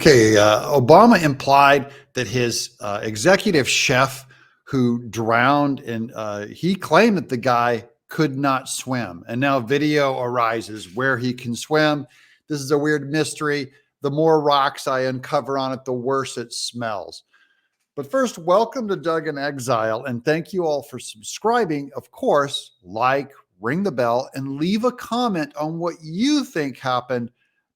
Okay, Obama implied that his executive chef who drowned, and he claimed that the guy could not swim. And now video arises where he can swim. This is a weird mystery. The more rocks I uncover on it, the worse it smells. But first, welcome to Doug in Exile, and thank you all for subscribing. Of course, like, ring the bell, and leave a comment on what you think happened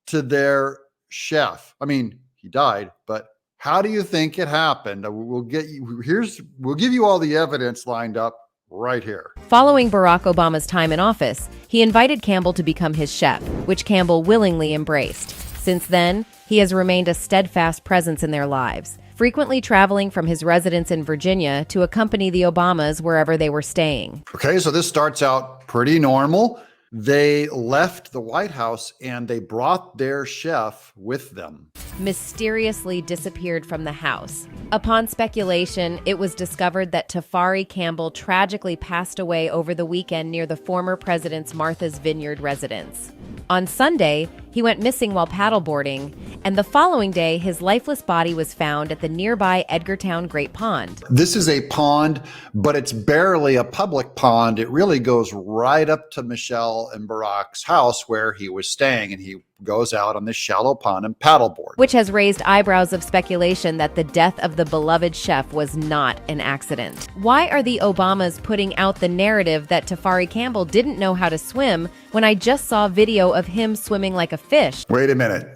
to their chef. I mean, he died, but how do you think it happened? We'll give you all the evidence lined up right here. Following Barack Obama's time in office, he invited Campbell to become his chef, which Campbell willingly embraced. Since then, he has remained a steadfast presence in their lives, frequently traveling from his residence in Virginia to accompany the Obamas wherever they were staying. Okay, so this starts out pretty normal. They left the White House and they brought their chef with them. Mysteriously disappeared from the house. Upon speculation, it was discovered that Tafari Campbell tragically passed away over the weekend near the former president's Martha's Vineyard residence. On Sunday, he went missing while paddleboarding, and the following day, his lifeless body was found at the nearby Edgartown Great Pond. This is a pond, but it's barely a public pond. It really goes right up to Michelle and Barack's house where he was staying, and he goes out on this shallow pond and paddleboard. Which has raised eyebrows of speculation that the death of the beloved chef was not an accident. Why are the Obamas putting out the narrative that Tafari Campbell didn't know how to swim when I just saw video of him swimming like a fish? Wait a minute.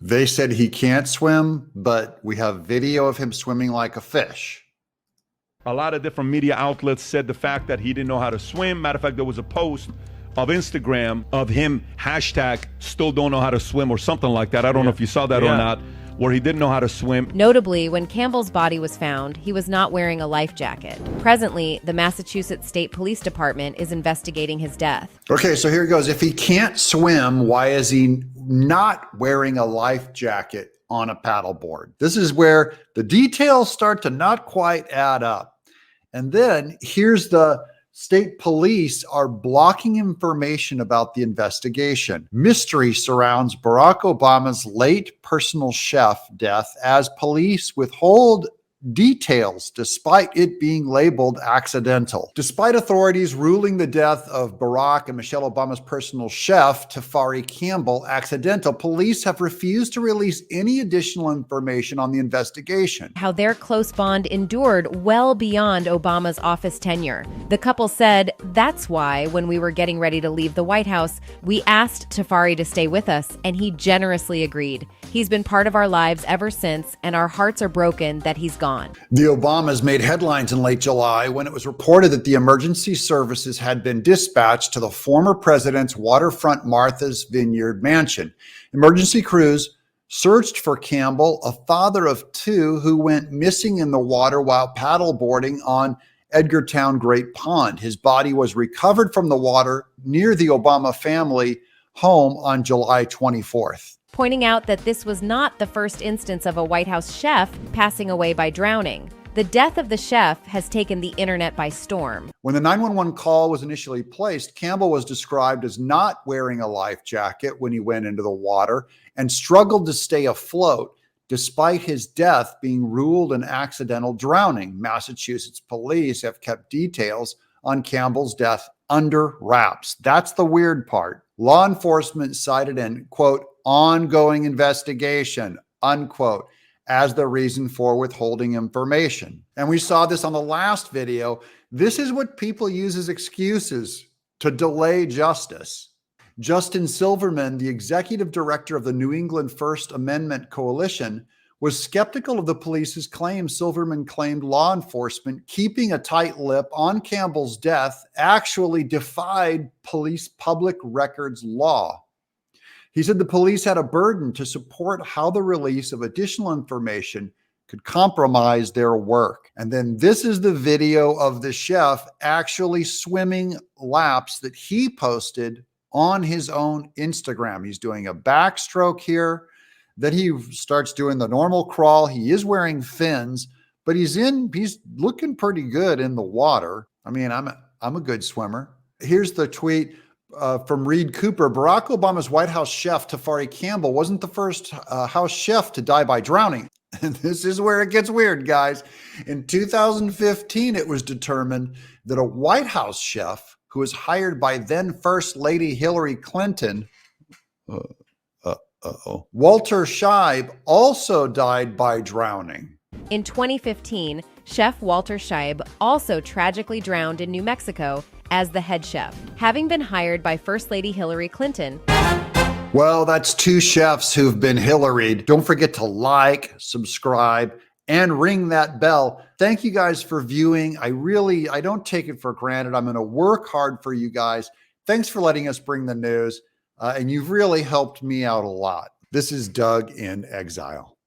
They said he can't swim, but we have video of him swimming like a fish. A lot of different media outlets said the fact that he didn't know how to swim. Matter of fact, there was a post of Instagram of him hashtag still don't know how to swim or something like that. I don't know if you saw that or not, where he didn't know how to swim. Notably, when Campbell's body was found, he was not wearing a life jacket. Presently, the Massachusetts State Police Department is investigating his death. Okay, so here it goes. If he can't swim, why is he not wearing a life jacket on a paddleboard? This is where the details start to not quite add up. And then here's the state police are blocking information about the investigation. Mystery surrounds Barack Obama's late personal chef death as police withhold details despite it being labeled accidental. Despite authorities ruling the death of Barack and Michelle Obama's personal chef, Tafari Campbell, accidental, police have refused to release any additional information on the investigation. How their close bond endured well beyond Obama's office tenure. The couple said, "That's why, when we were getting ready to leave the White House, we asked Tafari to stay with us, and he generously agreed. He's been part of our lives ever since, and our hearts are broken that he's gone." The Obamas made headlines in late July when it was reported that the emergency services had been dispatched to the former president's waterfront Martha's Vineyard mansion. Emergency crews searched for Campbell, a father of two who went missing in the water while paddleboarding on Edgartown Great Pond. His body was recovered from the water near the Obama family home on July 24th. Pointing out that this was not the first instance of a White House chef passing away by drowning. The death of the chef has taken the internet by storm. When the 911 call was initially placed, Campbell was described as not wearing a life jacket when he went into the water and struggled to stay afloat despite his death being ruled an accidental drowning. Massachusetts police have kept details on Campbell's death under wraps. That's the weird part. Law enforcement cited an, quote, ongoing investigation, unquote, as the reason for withholding information. And we saw this on the last video. This is what people use as excuses to delay justice. Justin Silverman, the executive director of the New England First Amendment Coalition, was skeptical of the police's claims. Silverman claimed law enforcement keeping a tight lip on Campbell's death actually defied police public records law. He said the police had a burden to support how the release of additional information could compromise their work. And then this is the video of the chef actually swimming laps that he posted on his own Instagram. He's doing a backstroke here. Then he starts doing the normal crawl. He is wearing fins, but he's looking pretty good in the water. I mean, I'm a good swimmer. Here's the tweet. from Reed Cooper. Barack Obama's White House chef, Tafari Campbell, wasn't the first house chef to die by drowning. And this is where it gets weird, guys. In 2015, it was determined that a White House chef who was hired by then First Lady Hillary Clinton, Walter Scheib, also died by drowning. In 2015, Chef Walter Scheib also tragically drowned in New Mexico as the head chef, having been hired by First Lady Hillary Clinton. Well, that's two chefs who've been Hillaried. Don't forget to like, subscribe, and ring that bell. Thank you guys for viewing. I don't take it for granted. I'm going to work hard for you guys. Thanks for letting us bring the news. And you've really helped me out a lot. This is Doug in Exile.